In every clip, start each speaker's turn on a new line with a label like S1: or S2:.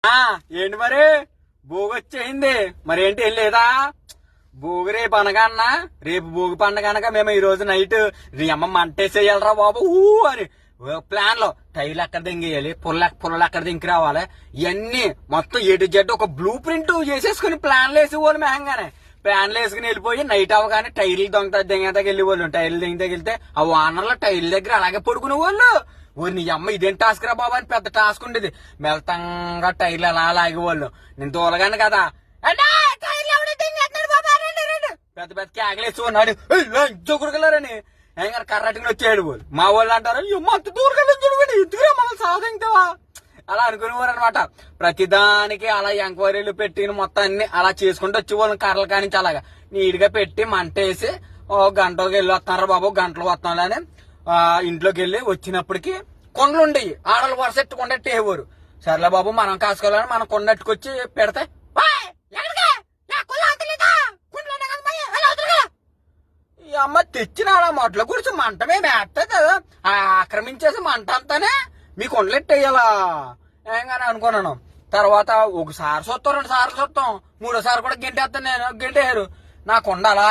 S1: ఏంటి మరి భోగొచ్చేయింది మరేంటి ఏం లేదా? భోగి రేపు అనగా రేపు భోగి పండగ అనగా మేము ఈ రోజు నైట్ అమ్మ మంటేసేయాలరా బాబు అని ప్లాన్ లో టైర్లు ఎక్కడ దింగేయాలి, పుల్లలు ఎక్కడ దింకి రావాలి, ఇవన్నీ మొత్తం ఎటు జడ్డు ఒక బ్లూ ప్రింట్ చేసేసుకుని ప్లాన్లు వేసేవాళ్ళు మేహంగానే. ప్లాన్లు వేసుకుని వెళ్ళిపోయి నైట్ అవగానే టైర్లు దింగతాకి వెళ్ళేవాళ్ళు. టైర్లు దింగతాకి వెళ్తే ఆ వానర్లో టైర్ల దగ్గర అలాగే పడుకునే వాళ్ళు. నీ అమ్మ ఇదేం టాస్క్ రా బాబు అని పెద్ద టాస్క్ ఉండేది. మెల్తంగా టైర్లు అలా లాగేవాళ్ళు. నేను తోలగాను కదా పెద్ద పెద్ద కేకలేసి ఉన్నాడు జోకుడుకెళ్ళారని కర్రట్టుకుని వచ్చేయడు వాళ్ళు. మా వాళ్ళు అంటారు అంత దూరం చూడండి ఎందుకురా మమ్మల్ని సాధించావా అలా అనుకునేవారు అనమాట. ప్రతిదానికి అలా ఎంక్వైరీలు పెట్టి మొత్తం అన్ని అలా చేసుకుంటూ వచ్చేవాళ్ళని కర్రలు కానించి అలాగా నీట్గా పెట్టి మంటేసి గంటకి వెళ్ళి వస్తున్నారా బాబు గంటలు వస్తున్నాలని ఇంట్లోకి వెళ్ళి వచ్చినప్పటికి కొండలు ఉండేవి. ఆడలు వరసెట్టు కొండెట్టేవారు. సర్లే బాబు మనం కాసుకోవాలని మనం కొండెట్టుకొచ్చి పెడితే ఈ అమ్మ తెచ్చిన మొట్ల గురించి మంట మేము వేస్తే కదా ఆక్రమించేసి మంట అంతానే మీ కొండలెట్టేయాలా ఏంగానే అనుకున్నాను. తర్వాత ఒకసారి చూస్తాం, 2 సార్లు చూస్తాం, 3ఓసారి కూడా గెంటేస్తాను. నేను గెంటేయారు నా కొండ అలా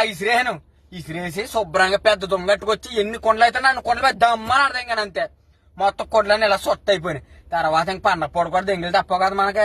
S1: ఇసిరేసి శుభ్రంగా పెద్ద దొంగట్టుకొచ్చి ఎన్ని కొండలు అయితే నన్ను కొండలు పెద్దమ్మని అర్థం కానీ అంతే. మొత్తం కొండలన్నీ ఇలా సొట్టు అయిపోయినాయి. తర్వాత ఇంక పండగ పొడి కూడా దెంగిలి తప్ప కదా మనకి.